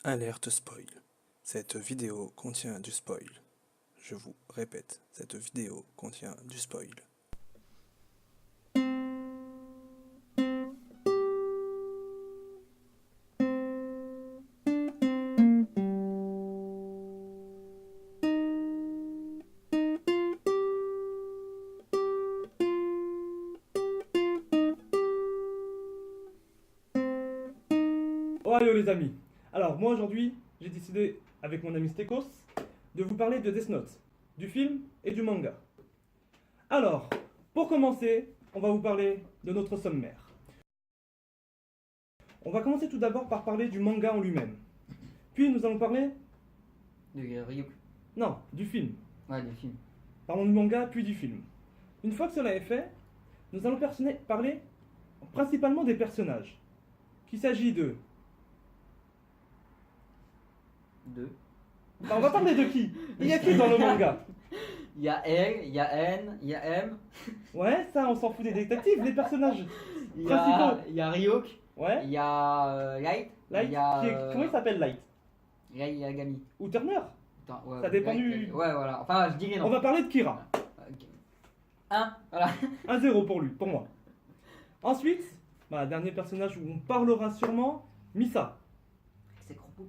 Alerte spoil. Cette vidéo contient du spoil. Je vous répète, cette vidéo contient du spoil. Oh yo les amis. Alors moi aujourd'hui j'ai décidé avec mon ami Stekos de vous parler de Death Note, du film et du manga. Alors, pour commencer, on va vous parler de notre sommaire. On va commencer tout d'abord par parler du manga en lui-même. Puis nous allons parler, De Ryuk. non, du film. Ouais, du film. Parlons du manga puis du film. Une fois que cela est fait, nous allons parler principalement des personnages. Qu'il s'agit de... Deux. Enfin, on va parler de qui? Il y a qui dans le manga? Il y a L, il y a N, il y a M. Ouais, ça on s'en fout des détectives, les personnages. Il y Principaux. il y a Ryuk. Ouais. Il y a Light. Light, Il y a, comment il s'appelle Light? Light Yagami. Ou Turner? Attends, ouais, Ça dépend Light, du- Ouais, voilà. Enfin, je dirais non. On va parler de Kira. Ok. Un, voilà. 1-0 pour lui, pour moi. Ensuite, dernier personnage où on parlera sûrement, Misa. C'est gros boobs.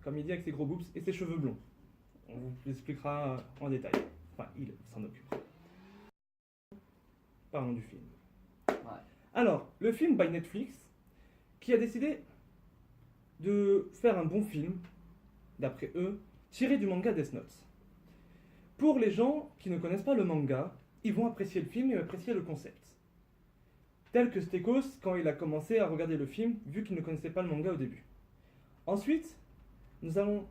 Comme il dit avec ses gros boobs et ses cheveux blonds. On vous l'expliquera en détail. Enfin, il s'en occupera. Parlons du film. Ouais. Alors, le film by Netflix, qui a décidé de faire un bon film, d'après eux, tiré du manga Death Note. Pour les gens qui ne connaissent pas le manga, ils vont apprécier le film et apprécier le concept. Tel que Stekos quand il a commencé à regarder le film, vu qu'il ne connaissait pas le manga au début. Ensuite, nous allons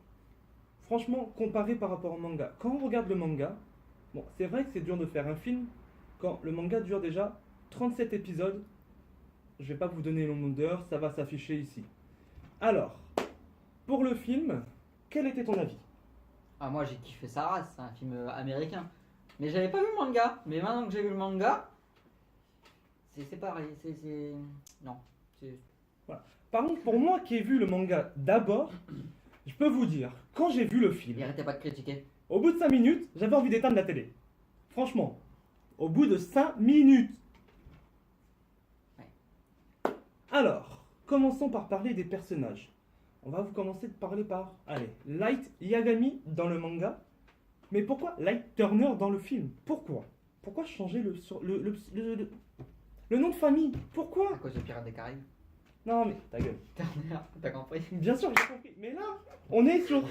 franchement comparer par rapport au manga. Quand on regarde le manga, bon, c'est vrai que c'est dur de faire un film quand le manga dure déjà 37 épisodes. Je vais pas vous donner le nombre d'heures, ça va s'afficher ici. Alors, pour le film, quel était ton avis? Ah, moi j'ai kiffé sa race, c'est un film américain. Mais j'avais pas vu le manga. Mais maintenant que j'ai vu le manga, c'est pareil. Non. C'est. Par contre, pour moi qui ai vu le manga d'abord, je peux vous dire, quand j'ai vu le film, Il arrêtait pas de critiquer. au bout de 5 minutes, j'avais envie d'éteindre la télé. Franchement, au bout de 5 minutes. Ouais. Alors, commençons par parler des personnages. On va vous commencer de parler par, allez, Light Yagami dans le manga. Mais pourquoi Light Turner dans le film? Pourquoi? Pourquoi changer le nom de famille? Pourquoi? À cause de Pirates des Caraïbes. Non mais, ta gueule. Turner, t'as compris? Bien sûr, j'ai compris. Mais là, on est sur...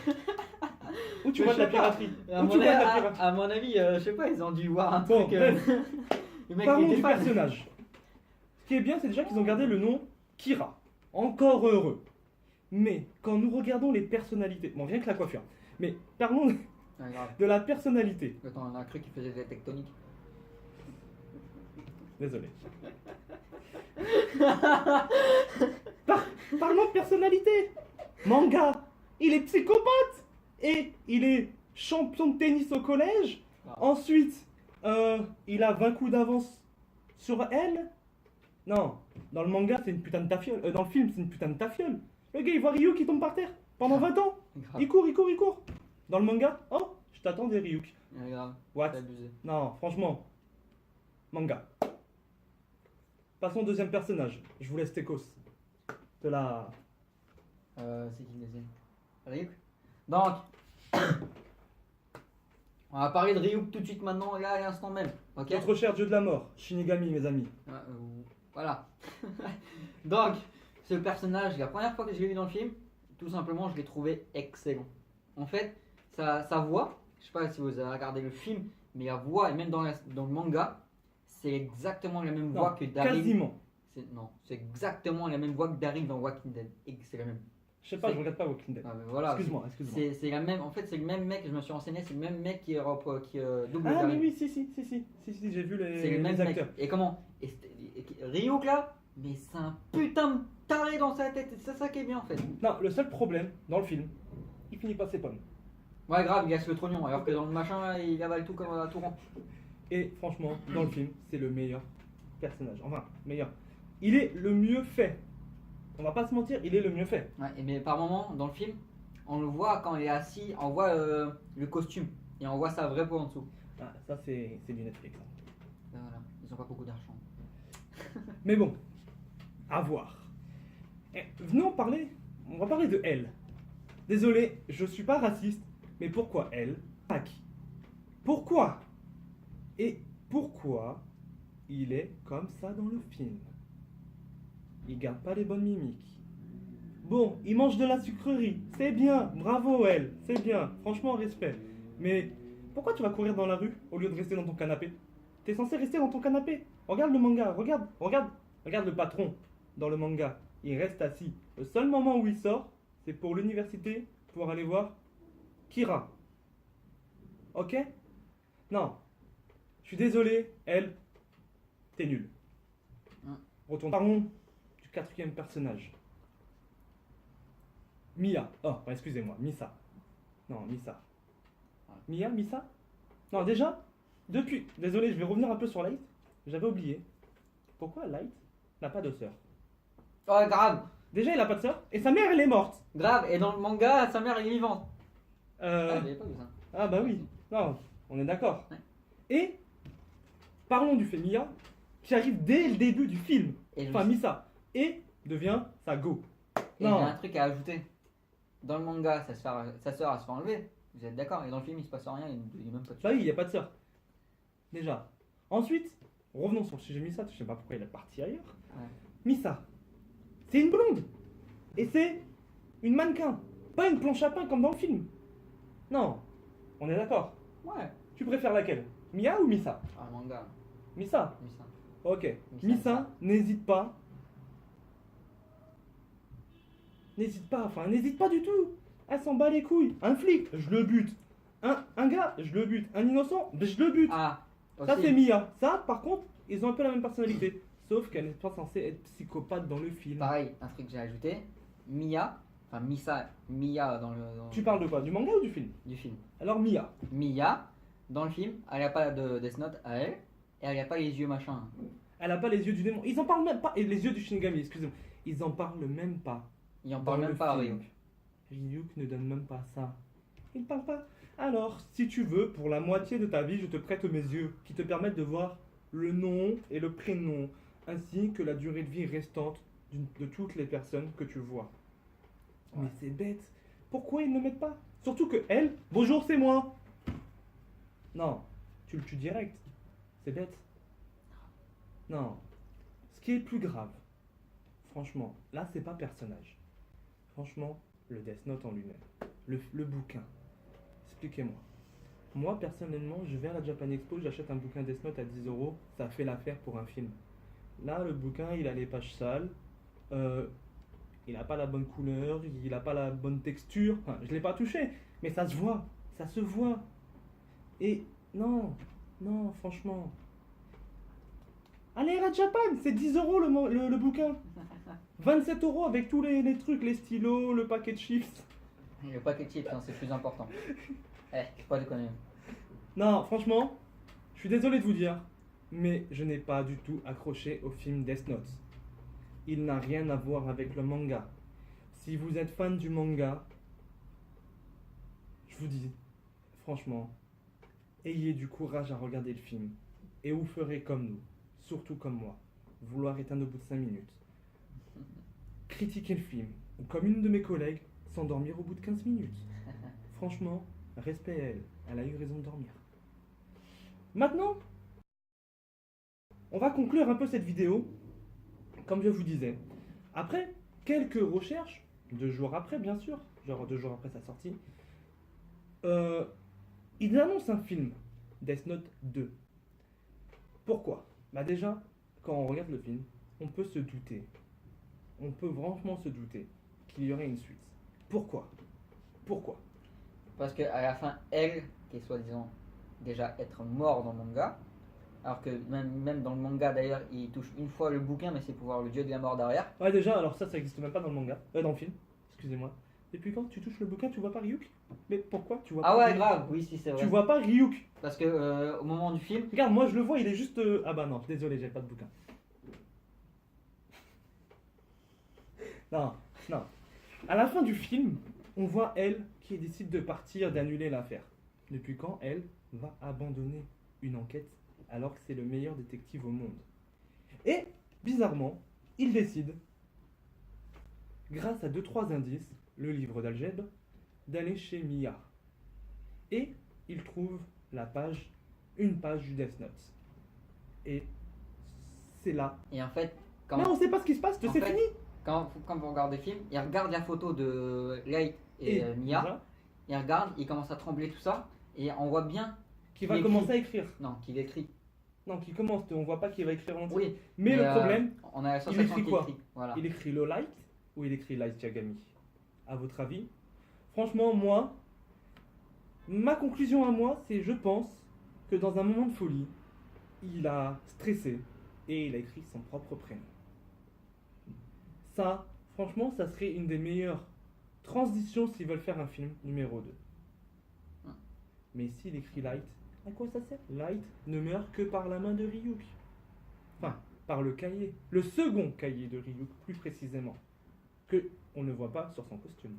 Où tu Mais vois je de la sais pas. piraterie? À Où mon, tu vois de la avis, piraterie? à mon avis, je sais pas, ils ont dû voir un Bon, truc. bref. Le mec Parlons il était du fan. personnage. Ce qui est bien, c'est déjà qu'ils ont gardé le nom Kira. Encore heureux. Mais quand nous regardons les personnalités, bon, rien que la coiffure, mais parlons Ah, grave. de la personnalité. Attends, on a cru qu'il faisait des tectoniques. Désolé. Parlons de personnalité. Manga, il est psychopathe et il est champion de tennis au collège. Ah. Ensuite, il a 20 coups d'avance sur elle. Non, dans le manga, c'est une putain de tafiole. Dans le film, c'est une putain de tafiole. Le gars, il voit Ryuk qui tombe par terre pendant 20 ans. Grave. Il court, il court, il court. Dans le manga, oh, je t'attends des Ryuk. Ah, grave. What? C'est abusé. Non, franchement. Manga. Passons au deuxième personnage. Je vous laisse Tekos. De la... C'est qui le deuxième? Ryuk. Donc, on va parler de Ryuk tout de suite maintenant, là, à l'instant même. Ok? Notre cher dieu de la mort, Shinigami, mes amis. Voilà. Donc, ce personnage, la première fois que je l'ai vu dans le film, tout simplement, je l'ai trouvé excellent. En fait, sa voix, je sais pas si vous avez regardé le film, mais la voix, et même dans le manga, c'est exactement la même voix Non, que Darin. quasiment. Non, c'est exactement la même voix que Darin dans Walking Dead. Et c'est la même. Je sais pas, je regarde pas Walking Dead. Ah, mais voilà. Excuse-moi, excuse-moi. C'est la même. En fait, c'est le même mec. Je me suis renseigné. C'est le même mec qui double Ah, Darin. mais oui, si, j'ai vu C'est le même les mec. acteurs. Et comment Ryuk là, mais c'est un putain de taré dans sa tête. C'est ça qui est bien en fait. Non, le seul problème dans le film, il finit pas ses pommes. Ouais, grave, il gâche le trognon. Alors que dans le machin là, il avale tout comme un tout rond. Et franchement, dans le film, c'est le meilleur personnage. Enfin, meilleur. Il est le mieux fait. On va pas se mentir, il est le mieux fait. Ouais, mais par moment, dans le film, on le voit quand il est assis, on voit le costume et on voit sa vraie peau en dessous. Ah, ça c'est du Netflix. Hein. Voilà, ils ont pas beaucoup d'argent. Mais bon, à voir. Venons parler, on va parler de elle. Désolé, je suis pas raciste, mais pourquoi elle? Pas qui? Pourquoi? Et pourquoi il est comme ça dans le film? Il garde pas les bonnes mimiques. Bon, il mange de la sucrerie, c'est bien, bravo elle, c'est bien, franchement respect. Mais pourquoi tu vas courir dans la rue au lieu de rester dans ton canapé? T'es censé rester dans ton canapé. Regarde le manga, regarde le patron dans le manga. Il reste assis. Le seul moment où il sort, c'est pour l'université, pour aller voir Kira. Ok? Non. Je suis désolé, elle, t'es nulle. Retourne. Parlons du quatrième personnage. Mia. Oh, excusez-moi, Misa. Non, Misa. Mia, Misa? Non, déjà, depuis. Désolé, je vais revenir un peu sur Light. J'avais oublié. Pourquoi Light n'a pas de sœur? Oh, grave! Déjà, il a pas de sœur, et sa mère, elle est morte. Grave, et dans le manga, sa mère elle est vivante. Ah, Euh... j'avais pas vu ça. Ah bah oui, non, on est d'accord. Ouais. Et parlons du fait Mia, qui arrive dès le début du film, Et enfin Misa, et devient sa go. Et j'ai Non, un truc à ajouter. Dans le manga, sa sœur elle se fait enlever. Vous êtes d'accord? Et dans le film, il se passe rien, il est même pas tué. bah oui, il n'y a pas de sœur. Déjà. Ensuite, revenons sur le sujet Misa, je sais pas pourquoi il est parti ailleurs. Ouais. Misa, c'est une blonde, et c'est une mannequin, pas une planche à pain comme dans le film. Non, on est d'accord. Ouais. Tu préfères laquelle? Mia ou Misa? Ah, manga. Misa. Mais ça. Ok. Misa, Misa, n'hésite pas. N'hésite pas du tout. Elle s'en bat les couilles. Un flic, je le bute. Un gars, je le bute. Un innocent, je le bute. Ah, Ça, aussi. c'est Mia. Ça, par contre, ils ont un peu la même personnalité. Sauf qu'elle n'est pas censée être psychopathe dans le film. Pareil, un truc que j'ai ajouté. Mia, enfin Mia dans Tu parles de quoi? Du manga ou du film? du film. Alors, Mia. Mia, dans le film, elle a pas de Death Note à elle, et elle a pas les yeux machin. Elle a pas les yeux du démon. Ils en parlent même pas. Et les yeux du Shinigami, excusez-moi. Ils en parlent même pas. Il en Dans parle le même pas à film. Ryuk. Ryuk ne donne même pas ça. Il parle pas. Alors, si tu veux, pour la moitié de ta vie, je te prête mes yeux qui te permettent de voir le nom et le prénom, ainsi que la durée de vie restante de toutes les personnes que tu vois. Ouais. Mais c'est bête. Pourquoi ils ne mettent pas? Surtout que elle, bonjour, c'est moi. Non, tu le tues direct. C'est bête. Non. Ce qui est plus grave, franchement, là, c'est pas personnage. Franchement, le Death Note en lui-même. Le bouquin. Expliquez-moi. Moi, personnellement, je vais à la Japan Expo, j'achète un bouquin Death Note à 10 €. Ça fait l'affaire pour un film. Là, le bouquin, il a les pages sales. Il n'a pas la bonne couleur. Il n'a pas la bonne texture. Enfin, je ne l'ai pas touché. Mais ça se voit. Ça se voit. Et non. Non, franchement. Allez à la Japan, c'est 10 € le bouquin. 27 € avec tous les trucs, les stylos, le paquet de chips. Le paquet de chips, hein, c'est plus important. Faut pas déconner. Non, franchement, je suis désolé de vous dire, mais je n'ai pas du tout accroché au film Death Note. Il n'a rien à voir avec le manga. Si vous êtes fan du manga, je vous dis, franchement, ayez du courage à regarder le film. Et vous ferez comme nous, surtout comme moi, vouloir éteindre au bout de 5 minutes. Critiquer le film, ou comme une de mes collègues, s'endormir au bout de 15 minutes. Franchement, respect à elle, elle a eu raison de dormir. Maintenant, on va conclure un peu cette vidéo, comme je vous disais. Après quelques recherches, 2 jours après bien sûr, genre 2 jours après sa sortie, il annonce un film, Death Note 2. Pourquoi? Bah déjà, quand on regarde le film, on peut se douter, on peut franchement se douter qu'il y aurait une suite. Pourquoi? Pourquoi? Parce qu'à la fin, elle, qui est soi-disant déjà être mort dans le manga, alors que même dans le manga d'ailleurs, il touche une fois le bouquin, mais c'est pour voir le dieu de la mort derrière. Ouais, déjà, alors ça existe même pas dans le manga, dans le film, excusez-moi. Et puis quand tu touches le bouquin, tu vois pas Ryuk? Mais pourquoi tu vois Ah pas ouais, Ryuk? grave, oui, si c'est vrai. Tu vois pas Ryuk? Parce que au moment du film, Regarde, moi je le vois, il est juste... Ah bah non, désolé, j'ai pas de bouquin. Non, non. À la fin du film, on voit elle qui décide de partir, d'annuler l'affaire. Depuis quand elle va abandonner une enquête alors que c'est le meilleur détective au monde. Et, bizarrement, il décide, grâce à 2-3 indices, le livre d'algèbre, d'aller chez Mia. Et il trouve une page du Death Note. Et c'est là. Et en fait, quand, Mais on sait pas ce qui se passe, en c'est fait, fini. quand vous regardez le film, il regarde la photo de Light et Mia, voilà, il regarde, il commence à trembler tout ça, et on voit bien qui va il commencer écrit. à écrire. Non, qu'il écrit. Non, qui commence, on voit pas qu'il va écrire en Oui. Mais le problème, on a la il sensation écrit qu'il quoi écrit. Voilà. il écrit le Light ou il écrit Light Yagami? À votre avis? Franchement, moi, ma conclusion à moi, c'est je pense que dans un moment de folie, il a stressé et il a écrit son propre prénom. Ça, franchement, ça serait une des meilleures transitions s'ils veulent faire un film numéro 2. Mais s'il écrit Light, à quoi ça sert? Light ne meurt que par la main de Ryuk. Enfin, par le cahier. Le second cahier de Ryuk, plus précisément. Que on ne voit pas sur son costume.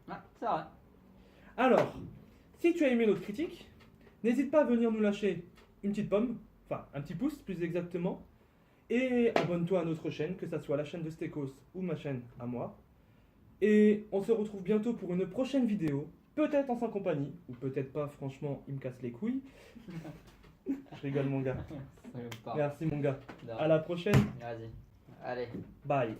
Ah, c'est vrai. Alors, si tu as aimé notre critique, n'hésite pas à venir nous lâcher une petite pomme, enfin un petit pouce plus exactement, et abonne-toi à notre chaîne, que ça soit la chaîne de Stekos ou ma chaîne à moi. Et on se retrouve bientôt pour une prochaine vidéo, peut-être en sa compagnie, ou peut-être pas, franchement, il me casse les couilles. Je rigole mon gars. Merci mon gars. À la prochaine, Vas-y. Allez. bye.